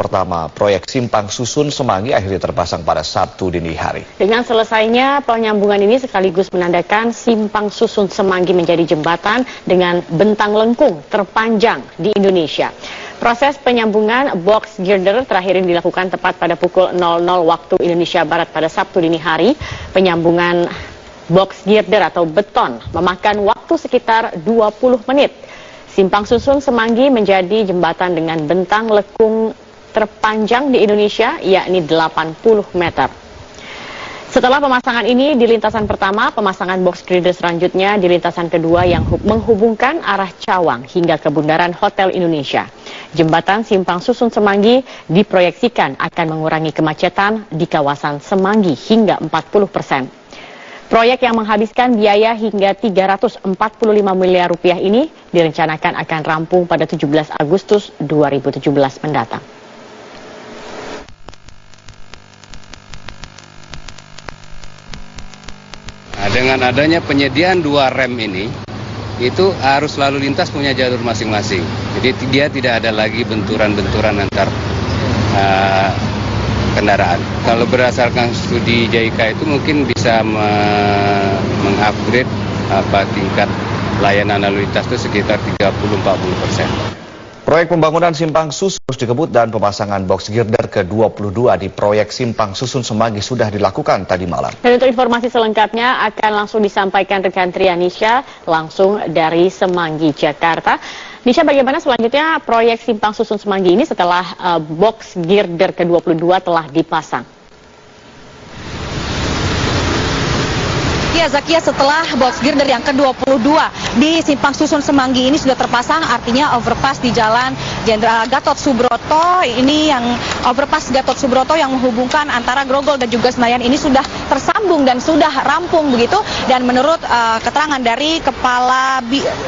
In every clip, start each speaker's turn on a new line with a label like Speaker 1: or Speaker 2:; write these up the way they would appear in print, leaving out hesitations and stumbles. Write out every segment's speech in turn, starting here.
Speaker 1: pertama proyek Simpang Susun Semanggi akhirnya terpasang pada Sabtu dini hari.
Speaker 2: Dengan selesainya penyambungan ini sekaligus menandakan Simpang Susun Semanggi menjadi jembatan dengan bentang lengkung terpanjang di Indonesia. Proses penyambungan box girder terakhir ini dilakukan tepat pada pukul 00 waktu Indonesia Barat pada Sabtu dini hari. Penyambungan box girder atau beton memakan waktu sekitar 20 menit. Simpang Susun Semanggi menjadi jembatan dengan bentang lekung terpanjang di Indonesia, yakni 80 meter. Setelah pemasangan ini di lintasan pertama, pemasangan box girder selanjutnya di lintasan kedua yang menghubungkan arah Cawang hingga ke Bundaran Hotel Indonesia. Jembatan Simpang Susun Semanggi diproyeksikan akan mengurangi kemacetan di kawasan Semanggi hingga 40%. Proyek yang menghabiskan biaya hingga 345 miliar rupiah ini direncanakan akan rampung pada 17 Agustus 2017 mendatang.
Speaker 3: Nah, dengan adanya penyediaan 2 rem ini, itu arus lalu lintas punya jalur masing-masing. Jadi dia tidak ada lagi benturan-benturan antar kendaraan. Kalau berdasarkan studi JICA itu mungkin bisa mengupgrade tingkat layanan lalu lintas itu sekitar 30-40%.
Speaker 1: Proyek pembangunan Simpang Susun terus dikebut dan pemasangan box girder ke-22 di proyek Simpang Susun Semanggi sudah dilakukan tadi malam.
Speaker 2: Dan untuk informasi selengkapnya akan langsung disampaikan rekan Trianisha langsung dari Semanggi, Jakarta. Nisha, bagaimana selanjutnya proyek Simpang Susun Semanggi ini setelah box girder ke-22 telah dipasang?
Speaker 4: Ya, Zakia, setelah box girder yang ke-22 di Simpang Susun Semanggi ini sudah terpasang, artinya overpass di Jalan Jenderal Gatot Subroto, ini yang overpass Gatot Subroto yang menghubungkan antara Grogol dan juga Senayan ini sudah tersambung dan sudah rampung begitu. Dan menurut keterangan dari Kepala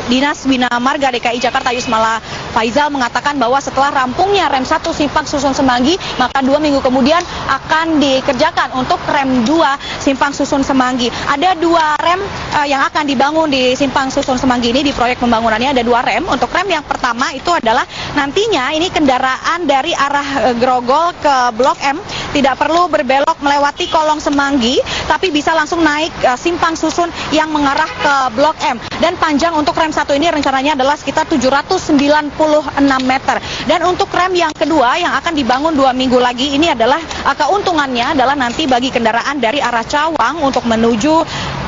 Speaker 4: Dinas Bina Marga DKI Jakarta Yusmala Faizal mengatakan bahwa setelah rampungnya rem 1 Simpang Susun Semanggi, maka 2 minggu kemudian akan dikerjakan untuk rem 2 Simpang Susun Semanggi. Ada 2 rem yang akan dibangun di Simpang Susun Semanggi ini. Di proyek pembangunannya ada 2 rem. Untuk rem yang pertama itu adalah nantinya ini kendaraan dari arah Grogol ke Blok M tidak perlu berbelok melewati Kolong Semanggi, tapi bisa langsung naik Simpang Susun yang mengarah ke Blok M. Dan panjang untuk rem 1 ini rencananya adalah sekitar 796 meter. Dan untuk rem yang kedua yang akan dibangun 2 minggu lagi ini adalah keuntungannya adalah nanti bagi kendaraan dari arah Cawang untuk menuju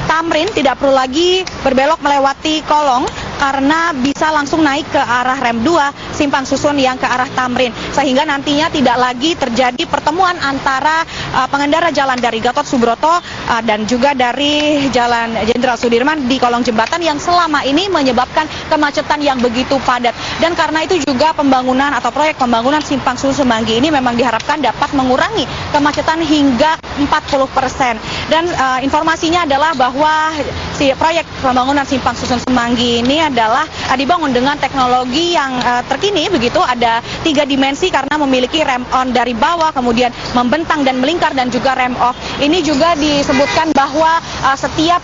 Speaker 4: Tamrin tidak perlu lagi berbelok melewati Kolong karena bisa langsung naik ke arah rem 2 Simpang Susun yang ke arah Tamrin, sehingga nantinya tidak lagi terjadi pertemuan antara pengendara jalan dari Gatot Subroto dan juga dari Jalan Jenderal Sudirman di kolong jembatan yang selama ini menyebabkan kemacetan yang begitu padat. Dan karena itu juga pembangunan atau proyek pembangunan Simpang Susun Semanggi ini memang diharapkan dapat mengurangi kemacetan hingga 40%. Dan informasinya adalah bahwa si proyek pembangunan Simpang Susun Semanggi ini adalah dibangun dengan teknologi yang terkini begitu. Ada 3 dimensi karena memiliki rem on dari bawah, kemudian membentang dan melingkar, dan juga rem off. Ini juga disebutkan bahwa setiap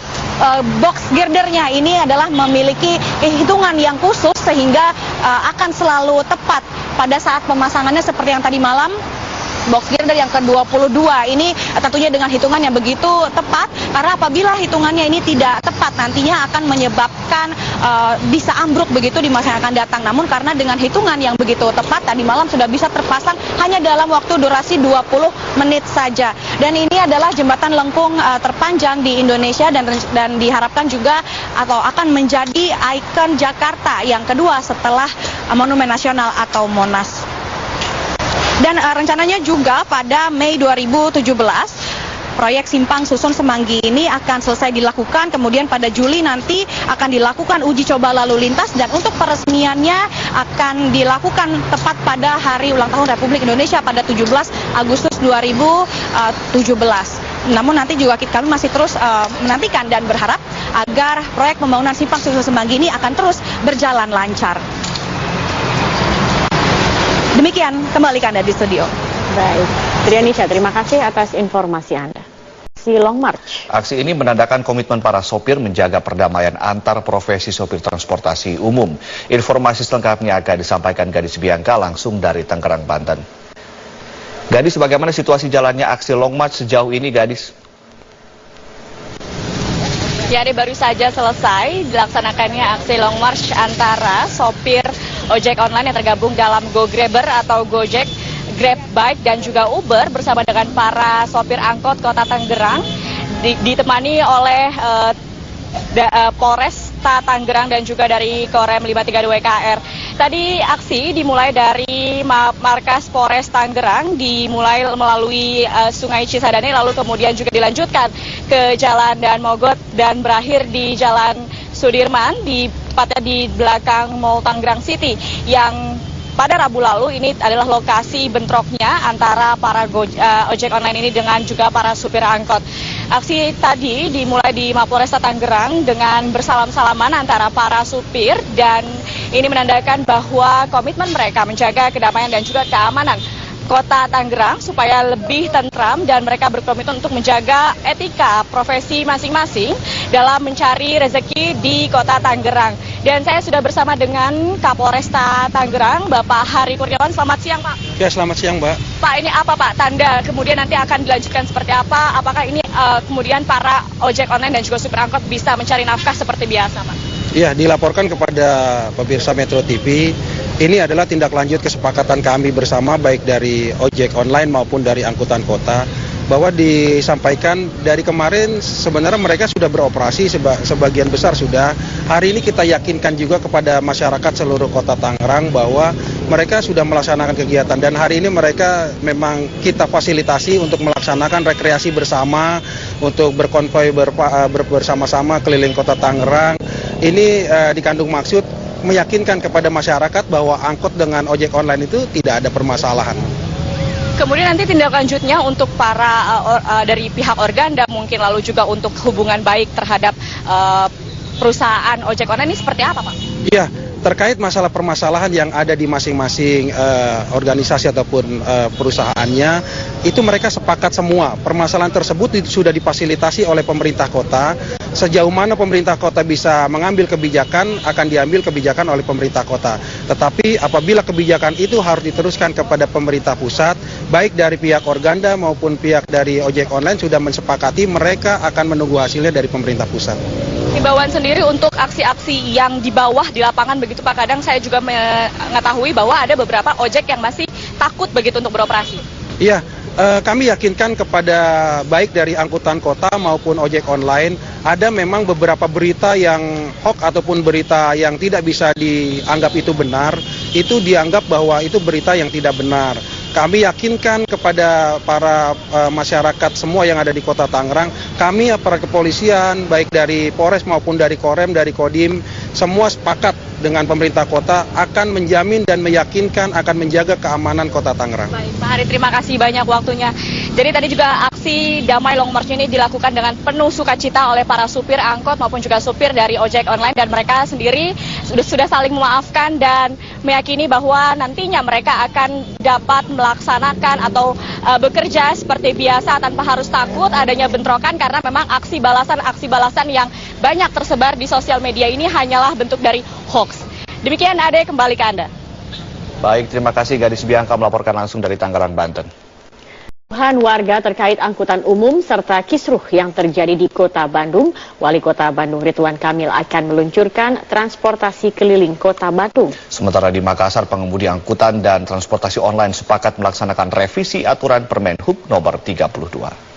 Speaker 4: box girdernya ini adalah memiliki hitungan yang khusus sehingga akan selalu tepat pada saat pemasangannya. Seperti yang tadi malam box girder yang ke-22 ini tentunya dengan hitungan yang begitu tepat, karena apabila hitungannya ini tidak tepat nantinya akan menyebabkan bisa ambruk begitu di masa yang akan datang. Namun karena dengan hitungan yang begitu tepat tadi malam sudah bisa terpasang hanya dalam waktu durasi 20 menit saja. Dan ini adalah jembatan lengkung terpanjang di Indonesia dan diharapkan juga atau akan menjadi ikon Jakarta yang kedua setelah Monumen Nasional atau Monas. Dan rencananya juga pada Mei 2017 proyek Simpang Susun Semanggi ini akan selesai dilakukan, kemudian pada Juli nanti akan dilakukan uji coba lalu lintas, dan untuk peresmiannya akan dilakukan tepat pada hari ulang tahun Republik Indonesia pada 17 Agustus 2017. Namun nanti juga kami masih terus menantikan dan berharap agar proyek pembangunan Simpang Susun Semanggi ini akan terus berjalan lancar. Demikian, kembali ke Anda di studio.
Speaker 2: Baik, Trianisha, terima kasih atas informasi Anda. aksi Long March.
Speaker 1: Aksi ini menandakan komitmen para sopir menjaga perdamaian antar profesi sopir transportasi umum. Informasi selengkapnya akan disampaikan Gadis Bianca langsung dari Tangerang, Banten. Gadis, bagaimana situasi jalannya aksi Long March sejauh ini, Gadis?
Speaker 4: Ya, ini baru saja selesai dilaksanakannya aksi Long March antara sopir ojek online yang tergabung dalam GoGrabber atau Gojek, Grab Bike dan juga Uber bersama dengan para sopir angkot Kota Tangerang ditemani oleh Polresta Tangerang dan juga dari Korem 532 KR. Tadi aksi dimulai dari markas Polres Tangerang, dimulai melalui Sungai Cisadane, lalu kemudian juga dilanjutkan ke Jalan Dan Mogot dan berakhir di Jalan Sudirman, tepatnya di belakang Mall Tangerang City, yang pada Rabu lalu ini adalah lokasi bentroknya antara para ojek online ini dengan juga para supir angkot. Aksi tadi dimulai di Mapolresta Tangerang dengan bersalam-salaman antara para supir, dan ini menandakan bahwa komitmen mereka menjaga kedamaian dan juga keamanan Kota Tangerang supaya lebih tentram, dan mereka berkomitmen untuk menjaga etika profesi masing-masing dalam mencari rezeki di Kota Tangerang. Dan saya sudah bersama dengan Kapolresta Tangerang, Bapak Hari Kurniawan. Selamat siang, Pak.
Speaker 5: Ya, selamat siang, Mbak.
Speaker 4: Pak, ini apa, Pak, tanda kemudian nanti akan dilanjutkan seperti apa? Apakah ini kemudian para ojek online dan juga supir angkot bisa mencari nafkah seperti biasa, Pak?
Speaker 5: Ya, dilaporkan kepada pemirsa Metro TV, ini adalah tindak lanjut kesepakatan kami bersama baik dari ojek online maupun dari angkutan kota, bahwa disampaikan dari kemarin sebenarnya mereka sudah beroperasi, sebagian besar sudah. Hari ini kita yakinkan juga kepada masyarakat seluruh Kota Tangerang bahwa mereka sudah melaksanakan kegiatan, dan hari ini mereka memang kita fasilitasi untuk melaksanakan rekreasi bersama, untuk berkonvoi bersama-sama keliling Kota Tangerang. Ini dikandung maksud meyakinkan kepada masyarakat bahwa angkot dengan ojek online itu tidak ada permasalahan.
Speaker 4: Kemudian nanti tindak lanjutnya untuk para dari pihak organda mungkin, lalu juga untuk hubungan baik terhadap perusahaan ojek online ini seperti apa, Pak? Iya,
Speaker 5: terkait masalah permasalahan yang ada di masing-masing organisasi ataupun perusahaannya, itu mereka sepakat semua. Permasalahan tersebut sudah difasilitasi oleh pemerintah kota. Sejauh mana pemerintah kota bisa mengambil kebijakan, akan diambil kebijakan oleh pemerintah kota. Tetapi apabila kebijakan itu harus diteruskan kepada pemerintah pusat, baik dari pihak organda maupun pihak dari ojek online sudah mensepakati mereka akan menunggu hasilnya dari pemerintah pusat.
Speaker 4: Himbauan sendiri untuk aksi-aksi yang di bawah di lapangan begitu, Pak. Kadang saya juga mengetahui bahwa ada beberapa ojek yang masih takut begitu untuk beroperasi.
Speaker 5: Iya, kami yakinkan kepada baik dari angkutan kota maupun ojek online, ada memang beberapa berita yang hoax ataupun berita yang tidak bisa dianggap itu benar, itu dianggap bahwa itu berita yang tidak benar. Kami yakinkan kepada para masyarakat semua yang ada di Kota Tangerang, kami aparat kepolisian baik dari Polres maupun dari Korem, dari Kodim, semua sepakat dengan pemerintah kota akan menjamin dan meyakinkan akan menjaga keamanan Kota Tangerang.
Speaker 4: Baik, Pak Hari, terima kasih banyak waktunya. Jadi tadi juga aksi damai Long March ini dilakukan dengan penuh sukacita oleh para supir angkot maupun juga supir dari ojek online, dan mereka sendiri sudah saling memaafkan dan meyakini bahwa nantinya mereka akan dapat melaksanakan atau bekerja seperti biasa tanpa harus takut adanya bentrokan, karena memang aksi balasan yang banyak tersebar di sosial media ini hanyalah bentuk dari hoax. Demikian, Ade, kembali ke Anda.
Speaker 1: Baik, terima kasih Gadis Bianca melaporkan langsung dari Tangerang, Banten.
Speaker 2: Keluhan warga terkait angkutan umum serta kisruh yang terjadi di Kota Bandung, Wali Kota Bandung Ridwan Kamil akan meluncurkan transportasi keliling Kota Bandung.
Speaker 1: Sementara di Makassar, pengemudi angkutan dan transportasi online sepakat melaksanakan revisi aturan Permenhub nomor 32.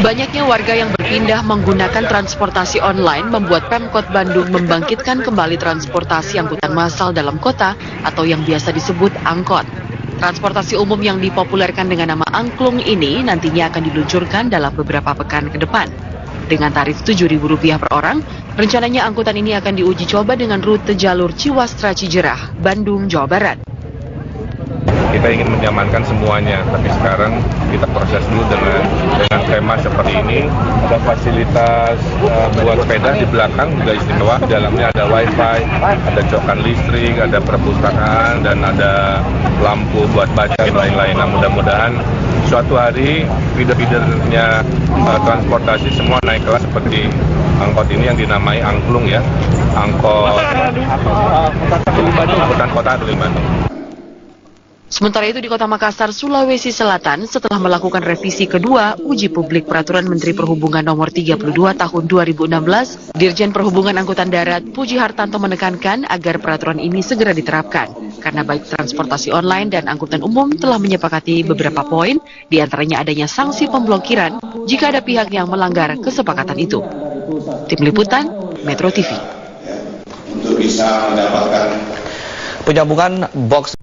Speaker 6: Banyaknya warga yang berpindah menggunakan transportasi online membuat Pemkot Bandung membangkitkan kembali transportasi angkutan massal dalam kota atau yang biasa disebut angkot. Transportasi umum yang dipopulerkan dengan nama angklung ini nantinya akan diluncurkan dalam beberapa pekan ke depan. Dengan tarif Rp7.000 per orang, rencananya angkutan ini akan diuji coba dengan rute jalur Ciwastra Cijerah, Bandung, Jawa Barat.
Speaker 7: Kita ingin menyamankan semuanya, tapi sekarang kita proses dulu dengan tema seperti ini. Ada fasilitas buat sepeda di belakang juga istimewa. Di dalamnya ada wifi, ada cokan listrik, ada perpustakaan, dan ada lampu buat baca dan lain-lain. Nah, mudah-mudahan suatu hari feeder-feedernya transportasi semua naik kelas seperti angkot ini yang dinamai angklung ya, angkot angkutan kota Tuli Bandung.
Speaker 6: Sementara itu di Kota Makassar, Sulawesi Selatan, setelah melakukan revisi kedua uji publik Peraturan Menteri Perhubungan Nomor 32 Tahun 2016, Dirjen Perhubungan Angkutan Darat Puji Hartanto menekankan agar peraturan ini segera diterapkan, karena baik transportasi online dan angkutan umum telah menyepakati beberapa poin, diantaranya adanya sanksi pemblokiran jika ada pihak yang melanggar kesepakatan itu. Tim Liputan, Metro TV.
Speaker 1: Untuk bisa mendapatkan penyambungan box